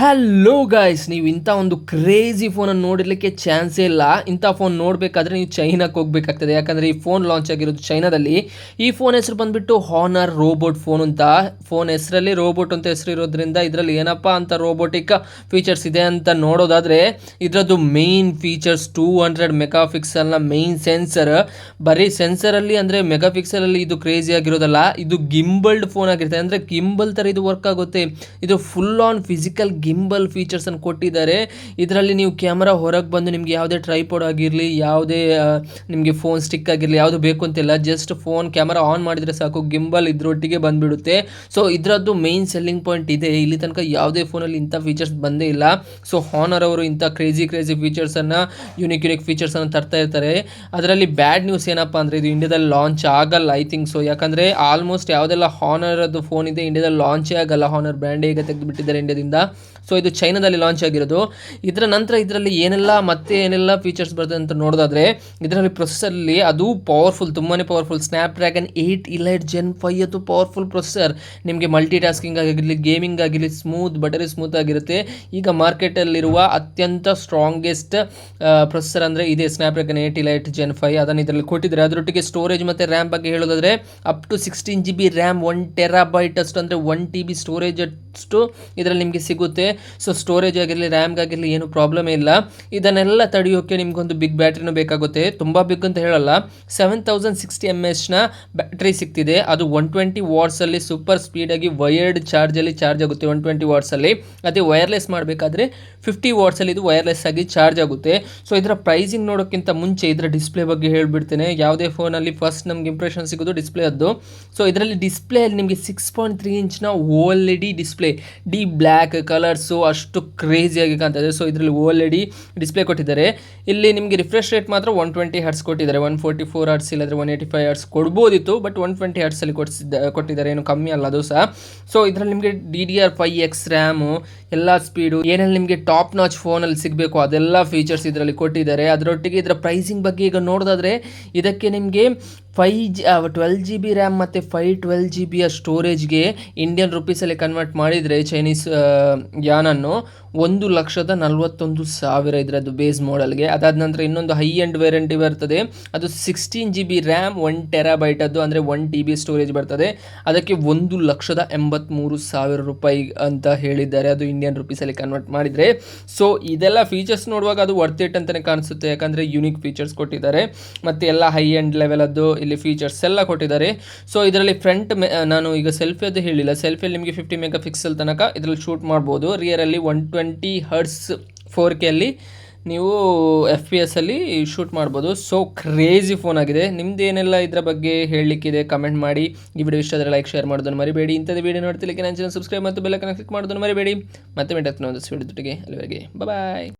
Hello guys, ನೀವು ಇಂಥ ಒಂದು ಕ್ರೇಜಿ ಫೋನನ್ನು ನೋಡಿರಲಿಕ್ಕೆ ಚಾನ್ಸೇ ಇಲ್ಲ. ಇಂಥ ಫೋನ್ ನೋಡಬೇಕಾದ್ರೆ ನೀವು ಚೈನಾಕ್ಕೆ ಹೋಗಬೇಕಾಗ್ತದೆ. ಯಾಕಂದರೆ ಈ ಫೋನ್ ಲಾಂಚ್ ಆಗಿರೋದು ಚೈನಾದಲ್ಲಿ. ಈ ಫೋನ್ ಹೆಸರು ಬಂದುಬಿಟ್ಟು ಹಾನರ್ ರೋಬೋಟ್ ಫೋನ್ ಅಂತ. ಫೋನ್ ಹೆಸರಲ್ಲಿ ರೋಬೋಟ್ ಅಂತ ಹೆಸರು ಇರೋದ್ರಿಂದ ಇದರಲ್ಲಿ ಏನಪ್ಪ ಅಂತ ರೋಬೋಟಿಕ್ ಫೀಚರ್ಸ್ ಇದೆ ಅಂತ ನೋಡೋದಾದರೆ ಇದರದ್ದು ಮೇಯ್ನ್ ಫೀಚರ್ಸ್ 200 ಮೆಗಾ ಪಿಕ್ಸೆಲ್ನ ಮೇಯ್ನ್ ಸೆನ್ಸರ್. ಬರೀ ಸೆನ್ಸರಲ್ಲಿ ಅಂದರೆ ಮೆಗಾ ಪಿಕ್ಸೆಲಲ್ಲಿ ಇದು ಕ್ರೇಜಿ ಆಗಿರೋದಲ್ಲ, ಇದು ಗಿಂಬಲ್ಡ್ ಫೋನ್ ಆಗಿರುತ್ತೆ. ಅಂದರೆ ಗಿಂಬಲ್ ಥರ ಇದು ವರ್ಕ್ ಆಗುತ್ತೆ. ಇದು full on physical gimbal features ಅನ್ನು ಕೊಟ್ಟಿದ್ದಾರೆ. ಇದರಲ್ಲಿ ನೀವು ಕ್ಯಾಮರಾ ಹೊರಗೆ ಬಂದು ನಿಮಗೆ ಯಾವುದೇ ಟ್ರೈಪಾಡ್ ಆಗಿರಲಿ, ಯಾವುದೇ ನಿಮಗೆ ಫೋನ್ ಸ್ಟಿಕ್ ಆಗಿರಲಿ, ಯಾವುದು ಬೇಕು ಅಂತಿಲ್ಲ. ಜಸ್ಟ್ ಫೋನ್ ಕ್ಯಾಮರಾ ಆನ್ ಮಾಡಿದರೆ ಸಾಕು, ಗಿಂಬಲ್ ಇದ್ರೊಟ್ಟಿಗೆ ಬಂದುಬಿಡುತ್ತೆ. ಸೊ ಇದರದ್ದು ಮೇಯ್ನ್ ಸೆಲ್ಲಿಂಗ್ ಪಾಯಿಂಟ್ ಇದೆ. ಇಲ್ಲಿ ತನಕ ಯಾವುದೇ ಫೋನಲ್ಲಿ ಇಂಥ ಫೀಚರ್ಸ್ ಬಂದೇ ಇಲ್ಲ. ಸೊ ಹಾನರ್ ಅವರು ಇಂಥ ಕ್ರೇಜಿ ಫೀಚರ್ಸನ್ನು, ಯುನಿಕ್ ಫೀಚರ್ಸನ್ನು ತರ್ತಾ ಇರ್ತಾರೆ. ಅದರಲ್ಲಿ ಬ್ಯಾಡ್ ನ್ಯೂಸ್ ಏನಪ್ಪ ಅಂದರೆ ಇದು ಇಂಡಿಯಾದಲ್ಲಿ ಲಾಂಚ್ ಆಗಲ್ಲ, ಐ ಥಿಂಕ್ ಸೊ. ಯಾಕಂದರೆ ಆಲ್ಮೋಸ್ಟ್ ಯಾವುದೆಲ್ಲ ಹಾನರದ್ದು ಫೋನ್ ಇದೆ ಇಂಡಿಯಾದಲ್ಲಿ ಲಾಂಚೇ ಆಗಲ್ಲ. ಹಾನರ್ ಬ್ರ್ಯಾಂಡೇ ಈಗ ತೆಗೆದುಬಿಟ್ಟಿದ್ದಾರೆ ಇಂಡಿಯಾದಿಂದ. ಸೊ ಇದು ಚೈನಾದಲ್ಲಿ ಲಾಂಚ್ ಆಗಿರೋದು. ಇದರ ನಂತರ ಇದರಲ್ಲಿ ಏನೆಲ್ಲ ಫೀಚರ್ಸ್ ಬರ್ತದೆ ಅಂತ ನೋಡೋದಾದರೆ ಇದರಲ್ಲಿ ಪ್ರೊಸೆಸರಲ್ಲಿ ಅದು ಪವರ್ಫುಲ್, ತುಂಬಾ ಪವರ್ಫುಲ್. ಸ್ನ್ಯಾಪ್ಡ್ರ್ಯಾಗನ್ 8 Elite Gen 5 ಅದು ಪವರ್ಫುಲ್ ಪ್ರೊಸೆಸರ್. ನಿಮಗೆ ಮಲ್ಟಿ ಟಾಸ್ಕಿಂಗ್ ಆಗಿರಲಿ, ಗೇಮಿಂಗ್ ಆಗಿರಲಿ ಬಟರಿ ಸ್ಮೂತ್ ಆಗಿರುತ್ತೆ. ಈಗ ಮಾರ್ಕೆಟಲ್ಲಿರುವ ಅತ್ಯಂತ ಸ್ಟ್ರಾಂಗೆಸ್ಟ್ ಪ್ರೊಸೆಸರ್ ಅಂದರೆ ಇದೆ, ಸ್ನ್ಯಾಪ್ಡ್ರ್ಯಾಗನ್ 8 Elite Gen 5. ಅದನ್ನು ಇದರಲ್ಲಿ ಕೊಟ್ಟಿದ್ದಾರೆ. ಅದರೊಟ್ಟಿಗೆ ಸ್ಟೋರೇಜ್ ಮತ್ತು ರ್ಯಾಮ್ ಬಗ್ಗೆ ಹೇಳೋದಾದರೆ up to 16 GB RAM, 1 TB ಅಷ್ಟು ಅಂದರೆ 1 TB ಸ್ಟೋರೇಜ್ ಅಷ್ಟು ಇದರಲ್ಲಿ ನಿಮಗೆ ಸಿಗುತ್ತೆ. ಸೊ ಸ್ಟೋರೇಜ್ ಆಗಿರಲಿ, ರ್ಯಾಮ್ಗಾಗಿರಲಿ ಏನು ಪ್ರಾಬ್ಲಮ್ ಇಲ್ಲ. ಇದನ್ನೆಲ್ಲ ತಡೆಯೋಕ್ಕೆ ನಿಮಗೊಂದು ಬಿಗ್ ಬ್ಯಾಟ್ರಿನೂ ಬೇಕಾಗುತ್ತೆ. ತುಂಬ ಬಿಗ್ ಅಂತ ಹೇಳಲ್ಲ, 7060 mAh ಬ್ಯಾಟ್ರಿ ಸಿಗ್ತಿದೆ. ಅದು 120 ವಾಟ್ಸಲ್ಲಿ ಸೂಪರ್ ಸ್ಪೀಡಾಗಿ ವೈರ್ಡ್ ಚಾರ್ಜಲ್ಲಿ ಚಾರ್ಜ್ ಆಗುತ್ತೆ. 120 ವಾಟ್ಸಲ್ಲಿ. ಅದೇ ವೈರ್ಲೆಸ್ ಮಾಡಬೇಕಾದ್ರೆ 50 ವಾಟ್ಸಲ್ಲಿ ಇದು ವೈರ್ಲೆಸ್ ಆಗಿ ಚಾರ್ಜ್ ಆಗುತ್ತೆ. ಸೊ ಇದರ ಪ್ರೈಸಿಂಗ್ ನೋಡೋಕ್ಕಿಂತ ಮುಂಚೆ ಇದರ ಡಿಸ್ಪ್ಲೇ ಬಗ್ಗೆ ಹೇಳ್ಬಿಡ್ತೇನೆ. ಯಾವುದೇ ಫೋನಲ್ಲಿ ಫಸ್ಟ್ ನಮ್ಗೆ ಇಂಪ್ರೆಷನ್ ಸಿಗೋದು ಡಿಸ್ಪ್ಲೇ ಅದ್ದು. ಸೊ ಇದರಲ್ಲಿ ಡಿಸ್ಪ್ಲೇಯಲ್ಲಿ ನಿಮಗೆ 6.3 ಇಂಚ್ನ OLED display, D black colours ಅಷ್ಟು ಕ್ರೇಜಿಯಾಗಿ ಕಾಣ್ತದೆ. ಸೊ ಇದರಲ್ಲಿ OLED ಡಿಸ್ಪ್ಲೇ ಕೊಟ್ಟಿದ್ದಾರೆ. ಇಲ್ಲಿ ನಿಮಗೆ ರಿಫ್ರೆಶ್ ರೇಟ್ ಮಾತ್ರ 120 ಹರ್ಟ್ಸ್ ಕೊಟ್ಟಿದ್ದಾರೆ. 144 ಹರ್ಟ್ಸ್ ಇಲ್ಲಾಂದರೆ 185 ಹರ್ಟ್ಸ್ ಕೊಡ್ಬೋದಿತ್ತು, ಬಟ್ 120 ಹರ್ಟ್ಸಲ್ಲಿ ಕೊಟ್ಟಿದ್ದಾರೆ, ಏನು ಕಮ್ಮಿ ಅಲ್ಲ ಅದು ಸಹ. ಸೊ ಇದರಲ್ಲಿ ನಿಮಗೆ DDR5X ರ್ಯಾಮು, ಎಲ್ಲ ಸ್ಪೀಡು ಏನೆಲ್ಲ ನಿಮಗೆ ಟಾಪ್ ನಾಚ್ ಫೋನಲ್ಲಿ ಸಿಗಬೇಕು ಅದೆಲ್ಲ ಫೀಚರ್ಸ್ ಇದರಲ್ಲಿ ಕೊಟ್ಟಿದ್ದಾರೆ. ಅದರೊಟ್ಟಿಗೆ ಇದರ ಪ್ರೈಸಿಂಗ್ ಬಗ್ಗೆ ಈಗ ನೋಡೋದಾದರೆ ಇದಕ್ಕೆ ನಿಮಗೆ 12 GB ರ್ಯಾಮ್ ಮತ್ತು 512 GB ಸ್ಟೋರೇಜ್ಗೆ ಇಂಡಿಯನ್ ರುಪೀಸಲ್ಲಿ ಕನ್ವರ್ಟ್ ಮಾಡಿದರೆ ಚೈನೀಸ್ ಯಾನನ್ನು 1,41,000 ಇದರದ್ದು ಬೇಸ್ ಮಾಡಲ್ಗೆ. ಅದಾದ ನಂತರ ಇನ್ನೊಂದು ಹೈ ಎಂಡ್ ವೇರಿಯಂಟ್ ಬರ್ತದೆ, ಅದು 16 GB ರ್ಯಾಮ್, 1 TB ಅದು ಅಂದರೆ 1 TB ಸ್ಟೋರೇಜ್ ಬರ್ತದೆ. ಅದಕ್ಕೆ 1,83,000 ರೂಪಾಯಿ ಅಂತ ಹೇಳಿದ್ದಾರೆ, ಅದು ಇಂಡಿಯನ್ ರುಪೀಸಲ್ಲಿ ಕನ್ವರ್ಟ್ ಮಾಡಿದರೆ. ಸೊ ಇದೆಲ್ಲ ಫೀಚರ್ಸ್ ನೋಡುವಾಗ ಅದು ವರ್ತ್ ಇಟ್ ಅಂತಲೇ ಕಾಣಿಸುತ್ತೆ. ಯಾಕಂದರೆ ಯೂನಿಕ್ ಫೀಚರ್ಸ್ ಕೊಟ್ಟಿದ್ದಾರೆ ಮತ್ತು ಎಲ್ಲ ಹೈ ಎಂಡ್ ಲೆವೆಲದ್ದು ಇಲ್ಲಿ ಫೀಚರ್ಸ್ ಎಲ್ಲ ಕೊಟ್ಟಿದ್ದಾರೆ. ಸೊ ಇದರಲ್ಲಿ ಫ್ರಂಟ್ ನಾನು ಈಗ ಸೆಲ್ಫಿ ಅದು ಹೇಳಿಲ್ಲ, ಸೆಲ್ಫಿಯಲ್ಲಿ ನಿಮಗೆ 50 ಮೆಗಾ ಪಿಕ್ಸೆಲ್ ತನಕ ಇದರಲ್ಲಿ ಶೂಟ್ ಮಾಡ್ಬೋದು. ರಿಯರಲ್ಲಿ 120 ಹರ್ಟ್ಸ್ 4K ಅಲ್ಲಿ ನೀವು FPS ಅಲ್ಲಿ ಶೂಟ್ ಮಾಡ್ಬೋದು. ಸೊ ಕ್ರೇಜಿ ಫೋನ್ ಆಗಿದೆ. ನಿಮ್ದು ಏನೆಲ್ಲ ಇದರ ಬಗ್ಗೆ ಹೇಳಲಿಕ್ಕಿದೆ ಕಮೆಂಟ್ ಮಾಡಿ. ಈ ವಿಡಿಯೋ ಇಷ್ಟ ಆದರೆ ಲೈಕ್ ಶೇರ್ ಮಾಡೋದನ್ನು ಮರಿಬೇಡಿ. ಇಂಥದ್ದು ವಿಡಿಯೋ ನೋಡ್ತಿಲಿಕ್ಕೆ ನನ್ನ ಚಾನಲ್ ಸಬ್ಸ್ಕ್ರೈಬ್ ಮತ್ತು ಬೆಲ್ ಐಕಾನ್ ಕ್ಲಿಕ್ ಮಾಡೋದನ್ನು ಮರಿಬೇಡಿ. ಮತ್ತೆ ಒಂದು ವಿಡಿಯೋದೊಟ್ಟಿಗೆ, ಅಲ್ಲಿವರೆಗೆ ಬಾಯ್.